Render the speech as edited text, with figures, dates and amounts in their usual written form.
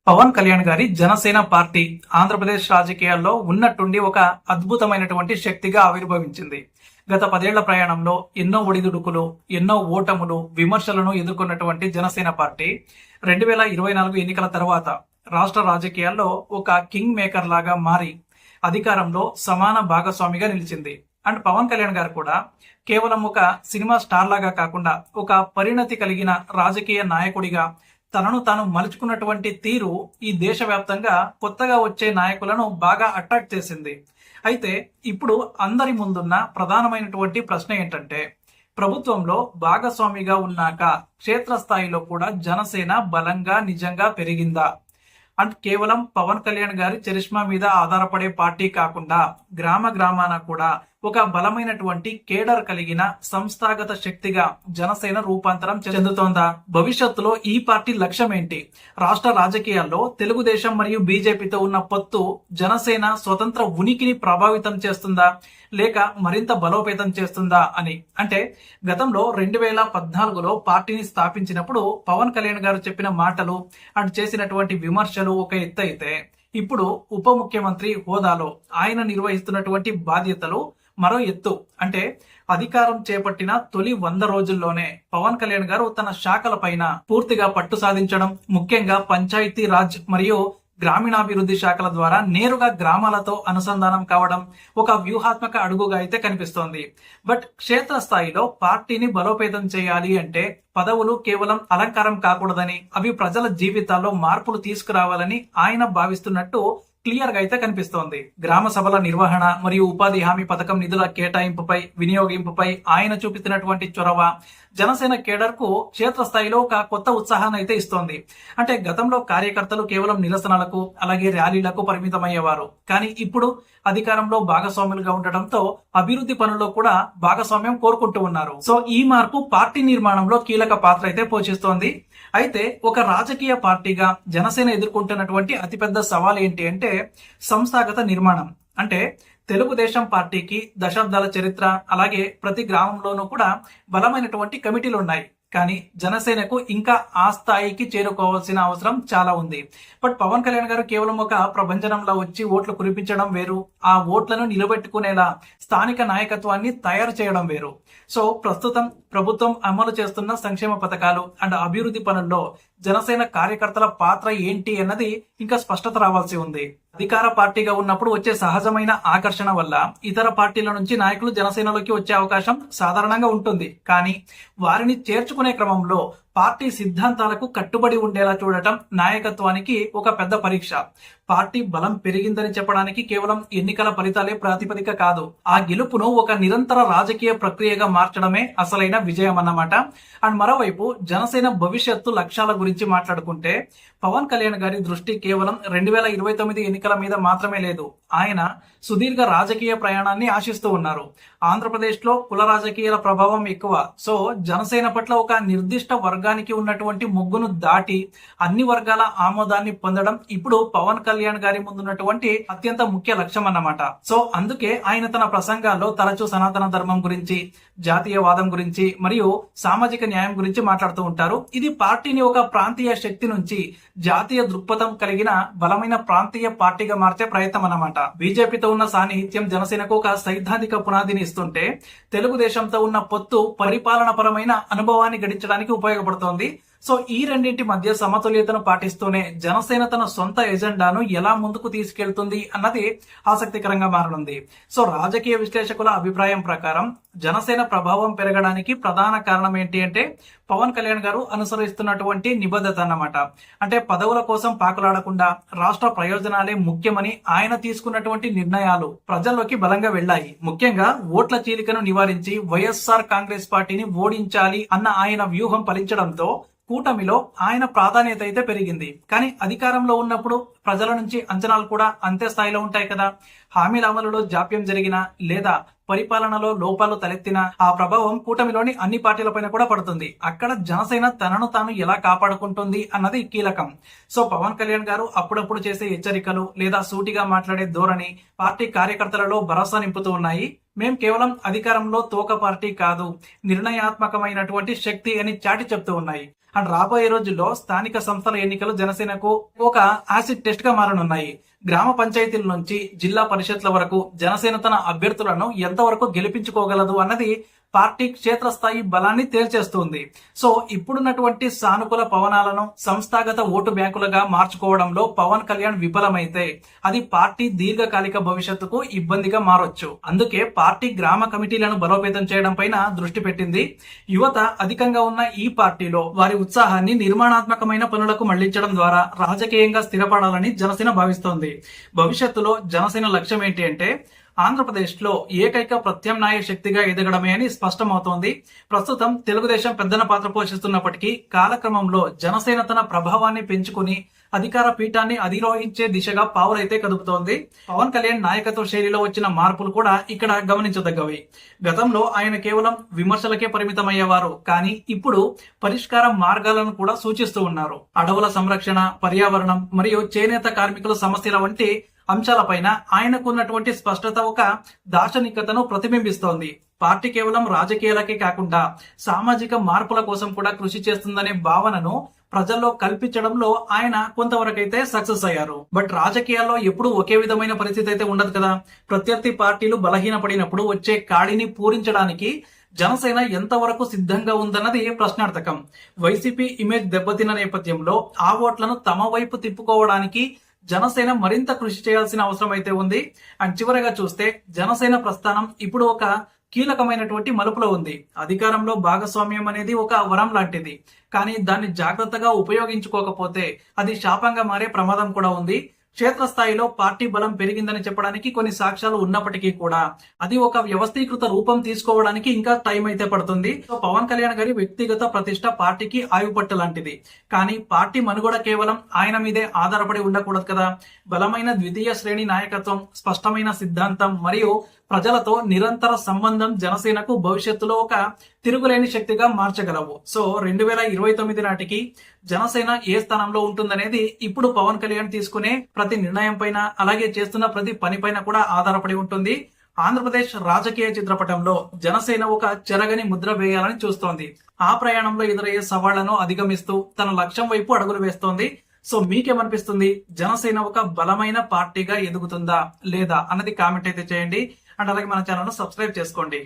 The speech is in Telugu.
పవన్ కళ్యాణ్ గారి జనసేన పార్టీ ఆంధ్రప్రదేశ్ రాజకీయాల్లో ఉన్నట్టుండి ఒక అద్భుతమైనటువంటి శక్తిగా ఆవిర్భవించింది. గత 10 ఏళ్ల ప్రయాణంలో ఎన్నో ఒడిదుడుకులు, ఎన్నో ఓటములు, విమర్శలను ఎదుర్కొన్నటువంటి జనసేన పార్టీ 2024 ఎన్నికల తర్వాత రాష్ట్ర రాజకీయాల్లో ఒక కింగ్ మేకర్ లాగా మారి అధికారంలో సమాన భాగస్వామిగా నిలిచింది. అండ్ పవన్ కళ్యాణ్ గారు కూడా కేవలం ఒక సినిమా స్టార్ లాగా కాకుండా ఒక పరిణతి కలిగిన రాజకీయ నాయకుడిగా తనను తాను మలుచుకున్నటువంటి తీరు ఈ దేశవ్యాప్తంగా కొత్తగా వచ్చే నాయకులను బాగా అట్రాక్ట్ చేసింది. అయితే ఇప్పుడు అందరి ముందున్న ప్రధానమైనటువంటి ప్రశ్న ఏంటంటే, ప్రభుత్వంలో భాగస్వామిగా ఉన్నాక క్షేత్రస్థాయిలో కూడా జనసేన బలంగా నిజంగా పెరిగిందా? అండ్ కేవలం పవన్ కళ్యాణ్ గారి చరిష్మా మీద ఆధారపడే పార్టీ కాకుండా గ్రామ గ్రామాన కూడా ఒక బలమైనటువంటి కేడర్ కలిగిన సంస్థాగత శక్తిగా జనసేన రూపాంతరం చెందుతోందా? భవిష్యత్తులో ఈ పార్టీ లక్ష్యం ఏంటి? రాష్ట్ర రాజకీయాల్లో తెలుగుదేశం మరియు బీజేపీతో ఉన్న పొత్తు జనసేన స్వతంత్ర ఉనికిని ప్రభావితం చేస్తుందా లేక మరింత బలోపేతం చేస్తుందా అని. అంటే గతంలో 2014లో పార్టీని స్థాపించినప్పుడు పవన్ కళ్యాణ్ గారు చెప్పిన మాటలు అండ్ చేసినటువంటి విమర్శలు ఒక ఎత్తు అయితే, ఇప్పుడు ఉప ముఖ్యమంత్రి హోదాలో ఆయన నిర్వహిస్తున్నటువంటి బాధ్యతలు మరో ఎత్తు. అంటే అధికారం చేపట్టిన తొలి 100 రోజుల్లోనే పవన్ కళ్యాణ్ గారు తన శాఖల పైన పూర్తిగా పట్టు సాధించడం, ముఖ్యంగా పంచాయతీ రాజ్ మరియు గ్రామీణాభివృద్ధి శాఖల ద్వారా నేరుగా గ్రామాలతో అనుసంధానం కావడం ఒక వ్యూహాత్మక అడుగుగా అయితే కనిపిస్తోంది. బట్ క్షేత్రస్థాయిలో పార్టీని బలోపేతం చేయాలి అంటే పదవులు కేవలం అలంకారం కాకూడదని, అవి ప్రజల జీవితాల్లో మార్పులు తీసుకురావాలని ఆయన భావిస్తున్నట్టు క్లియర్ గా అయితే కనిపిస్తోంది. గ్రామ సభల నిర్వహణ మరియు ఉపాధి హామీ పథకం నిధుల కేటాయింపుపై, వినియోగింపుపై ఆయన చూపిస్తున్నటువంటి చొరవ జనసేన కేడర్ కు క్షేత్రస్థాయిలో ఒక కొత్త ఉత్సాహాన్ని అయితే ఇస్తోంది. అంటే గతంలో కార్యకర్తలు కేవలం నిరసనలకు అలాగే ర్యాలీలకు పరిమితమయ్యేవారు, కానీ ఇప్పుడు అధికారంలో భాగస్వాములుగా ఉండటంతో అభివృద్ధి పనుల్లో కూడా భాగస్వామ్యం కోరుకుంటూ ఉన్నారు. సో ఈ మార్పు పార్టీ నిర్మాణంలో కీలక పాత్ర అయితే పోషిస్తోంది. అయితే ఒక రాజకీయ పార్టీగా జనసేన ఎదుర్కొంటున్నటువంటి అతిపెద్ద సవాల్ ఏంటి అంటే సంస్థాగత నిర్మాణం. అంటే తెలుగుదేశం పార్టీకి దశాబ్దాల చరిత్ర, అలాగే ప్రతి గ్రామంలోనూ కూడా బలమైనటువంటి కమిటీలు ఉన్నాయి. కానీ జనసేనకు ఇంకా ఆ స్థాయికి చేరుకోవాల్సిన అవసరం చాలా ఉంది. బట్ పవన్ కళ్యాణ్ గారు కేవలం ఒక ప్రభంజనంలో వచ్చి ఓట్లు కురిపించడం వేరు, ఆ ఓట్లను నిలబెట్టుకునేలా స్థానిక నాయకత్వాన్ని తయారు చేయడం వేరు. సో ప్రస్తుతం ప్రభుత్వం అమలు చేస్తున్న సంక్షేమ పథకాలు అండ్ అభివృద్ధి పనుల్లో జనసేన కార్యకర్తల పాత్ర ఏంటి అన్నది ఇంకా స్పష్టత రావాల్సి ఉంది. అధికార పార్టీగా ఉన్నప్పుడు వచ్చే సహజమైన ఆకర్షణ వల్ల ఇతర పార్టీల నుంచి నాయకులు జనసేనలోకి వచ్చే అవకాశం సాధారణంగా ఉంటుంది. కానీ వారిని చేర్చుకునే క్రమంలో పార్టీ సిద్ధాంతాలకు కట్టుబడి ఉండేలా చూడటం నాయకత్వానికి ఒక పెద్ద పరీక్ష. పార్టీ బలం పెరిగిందని చెప్పడానికి కేవలం ఎన్నికల ఫలితాలే ప్రాతిపదిక కాదు, ఆ గెలుపును ఒక నిరంతర రాజకీయ ప్రక్రియగా మార్చడమే అసలైన విజయం అన్నమాట. అండ్ మరోవైపు జనసేన భవిష్యత్తు లక్ష్యాల గురించి మాట్లాడుకుంటే పవన్ కళ్యాణ్ గారి దృష్టి కేవలం 2029 ఎన్నికల మీద మాత్రమే లేదు. ఆయన సుదీర్ఘ రాజకీయ ప్రయాణాన్ని ఆశిస్తూ ఉన్నారు. ఆంధ్రప్రదేశ్ లో కుల రాజకీయాల ప్రభావం ఎక్కువ. సో జనసేన పట్ల ఒక నిర్దిష్ట వర్గానికి ఉన్నటువంటి మొగ్గును దాటి అన్ని వర్గాల ఆమోదాన్ని పొందడం ఇప్పుడు పవన్ కళ్యాణ్ గారి ముందున్నటువంటి అత్యంత ముఖ్య లక్ష్యం అన్నమాట. సో అందుకే ఆయన తన ప్రసంగాల్లో తరచూ సనాతన ధర్మం గురించి, జాతీయవాదం గురించి మరియు సామాజిక న్యాయం గురించి మాట్లాడుతూ ఉంటారు. ఇది పార్టీని ఒక ప్రాంతీయ శక్తి నుంచి జాతీయ దృక్పథం కలిగిన బలమైన ప్రాంతీయ పార్టీగా మార్చే ప్రయత్నం అన్నమాట. బీజేపీతో ఉన్న సాన్నిహిత్యం జనసేనకు ఒక సైద్ధాంతిక పునాదిని ఇస్తుంటే, తెలుగుదేశంతో ఉన్న పొత్తు పరిపాలన పరమైన అనుభవాన్ని గడించడానికి ఉపయోగపడుతోంది. సో ఈ రెండింటి మధ్య సమతుల్యతను పాటిస్తూనే జనసేన తన సొంత ఎజెండాను ఎలా ముందుకు తీసుకెళ్తుంది అన్నది ఆసక్తికరంగా మారనుంది. సో రాజకీయ విశ్లేషకుల అభిప్రాయం ప్రకారం జనసేన ప్రభావం పెరగడానికి ప్రధాన కారణం ఏంటి అంటే పవన్ కళ్యాణ్ గారు అనుసరిస్తున్నటువంటి నిబద్ధత అన్నమాట. అంటే పదవుల కోసం పాకులాడకుండా రాష్ట్ర ప్రయోజనాలే ముఖ్యమని ఆయన తీసుకున్నటువంటి నిర్ణయాలు ప్రజల్లోకి బలంగా వెళ్లాయి. ముఖ్యంగా ఓట్ల చీలికను నివారించి వైఎస్ఆర్ కాంగ్రెస్ పార్టీని ఓడించాలి అన్న ఆయన వ్యూహం ఫలించడంతో కూటమిలో ఆయన ప్రాధాన్యత అయితే పెరిగింది. కానీ అధికారంలో ఉన్నప్పుడు ప్రజల నుంచి అంచనాలు కూడా అంతే స్థాయిలో ఉంటాయి కదా. హామీల అమలులో జాప్యం జరిగినా లేదా పరిపాలనలో లోపాలు తలెత్తినా ఆ ప్రభావం కూటమిలోని అన్ని పార్టీలపైన కూడా పడుతుంది. అక్కడ జనసేన తనను తాను ఎలా కాపాడుకుంటుంది అన్నది కీలకం. సో పవన్ కళ్యాణ్ గారు అప్పుడప్పుడు చేసే హెచ్చరికలు లేదా సూటిగా మాట్లాడే ధోరణి పార్టీ కార్యకర్తలలో భరోసా నింపుతూ ఉన్నాయి. మేం కేవలం అధికారంలో తోక పార్టీ కాదు, నిర్ణయాత్మకమైనటువంటి శక్తి అని చాటి చెప్తూ ఉన్నాయి. అండ్ రాబోయే రోజుల్లో స్థానిక సంస్థల ఎన్నికలు జనసేనకు ఒక యాసిడ్ టెస్ట్ గా మారనున్నాయి. గ్రామ పంచాయతీల నుంచి జిల్లా పరిషత్ల వరకు జనసేన తన అభ్యర్థులను ఎంతవరకు గెలిపించుకోగలదు అన్నది పార్టీ క్షేత్రస్థాయి బలాన్ని తేల్చేస్తుంది. సో ఇప్పుడున్నటువంటి సానుకూల పవనాలను సంస్థాగత ఓటు బ్యాంకులుగా మార్చుకోవడంలో పవన్ కళ్యాణ్ విఫలమైతే అది పార్టీ దీర్ఘకాలిక భవిష్యత్తుకు ఇబ్బందిగా మారొచ్చు. అందుకే పార్టీ గ్రామ కమిటీలను బలోపేతం చేయడం పైన దృష్టి పెట్టింది. యువత అధికంగా ఉన్న ఈ పార్టీలో వారి ఉత్సాహాన్ని నిర్మాణాత్మకమైన పనులకు మళ్లించడం ద్వారా రాజకీయంగా స్థిరపడాలని జనసేన భావిస్తోంది. భవిష్యత్తులో జనసేన లక్ష్యం ఏంటి అంటే ఆంధ్రప్రదేశ్ లో ఏకైక ప్రత్యామ్నాయ శక్తిగా ఎదగడమే అని స్పష్టమవుతోంది. ప్రస్తుతం తెలుగుదేశం పెద్దన పాత్ర పోషిస్తున్నప్పటికీ కాలక్రమంలో జనసేన తన ప్రభావాన్ని పెంచుకుని అధికార పీఠాన్ని అధిరోహించే దిశగా పావులైతే కదుపుతోంది. పవన్ కళ్యాణ్ నాయకత్వ శైలిలో వచ్చిన మార్పులు కూడా ఇక్కడ గమనించదగ్గవి. గతంలో ఆయన కేవలం విమర్శలకే పరిమితమయ్యేవారు, కానీ ఇప్పుడు పరిష్కార మార్గాలను కూడా సూచిస్తూ ఉన్నారు. అడవుల సంరక్షణ, పర్యావరణం మరియు చేనేత కార్మికుల సమస్యల వంటి అంశాలపైన ఆయనకున్నటువంటి స్పష్టత ఒక దార్శనికతను ప్రతిబింబిస్తోంది. పార్టీ కేవలం రాజకీయాలకే కాకుండా సామాజిక మార్పుల కోసం కూడా కృషి చేస్తుందనే భావనను ప్రజల్లో కల్పించడంలో ఆయన కొంతవరకైతే సక్సెస్ అయ్యారు. బట్ రాజకీయాల్లో ఎప్పుడూ ఒకే విధమైన పరిస్థితి అయితే ఉండదు కదా. ప్రత్యర్థి పార్టీలు బలహీనపడినప్పుడు వచ్చే ఖాళీని పూరించడానికి జనసేన ఎంతవరకు సిద్ధంగా ఉందన్నది ప్రశ్నార్థకం. వైసీపీ ఇమేజ్ దెబ్బతిన్న నేపథ్యంలో ఆ ఓట్లను తమ వైపు తిప్పుకోవడానికి జనసేన మరింత కృషి చేయాల్సిన అవసరం అయితే ఉంది. అండ్ చివరగా చూస్తే జనసేన ప్రస్థానం ఇప్పుడు ఒక కీలకమైనటువంటి మలుపులో ఉంది. అధికారంలో భాగస్వామ్యం అనేది ఒక వరం లాంటిది, కానీ దాన్ని జాగ్రత్తగా ఉపయోగించుకోకపోతే అది శాపంగా మారే ప్రమాదం కూడా ఉంది. క్షేత్రస్థాయిలో పార్టీ బలం పెరిగిందని చెప్పడానికి కొన్ని సాక్ష్యాలు ఉన్నప్పటికీ కూడా అది ఒక వ్యవస్థీకృత రూపం తీసుకోవడానికి ఇంకా టైం అయితే పడుతుంది. సో పవన్ కళ్యాణ్ గారి వ్యక్తిగత ప్రతిష్ట పార్టీకి ఆయుపట్టు లాంటిది, కానీ పార్టీ మనుగడ కేవలం ఆయన మీదే ఆధారపడి ఉండకూడదు కదా. బలమైన ద్వితీయ శ్రేణి నాయకత్వం, స్పష్టమైన సిద్ధాంతం మరియు ప్రజలతో నిరంతర సంబంధం జనసేనకు భవిష్యత్తులో ఒక తిరుగులేని శక్తిగా మార్చగలవు. సో 2029 నాటికి జనసేన ఏ స్థానంలో ఉంటుందనేది ఇప్పుడు పవన్ కళ్యాణ్ తీసుకునే ప్రతి నిర్ణయం పైన, అలాగే చేస్తున్న ప్రతి పని పైన కూడా ఆధారపడి ఉంటుంది. ఆంధ్రప్రదేశ్ రాజకీయ చిత్రపటంలో జనసేన ఒక చెరగని ముద్ర వేయాలని చూస్తోంది. ఆ ప్రయాణంలో ఎదురయ్యే సవాళ్లను అధిగమిస్తూ తన లక్ష్యం వైపు అడుగులు వేస్తోంది. సో మీకేమనిపిస్తుంది? జనసేన ఒక బలమైన పార్టీగా ఎదుగుతుందా లేదా అన్నది కామెంట్ అయితే చేయండి. అండ్ అలాగే మన ఛానల్ ను సబ్స్క్రైబ్ చేసుకోండి.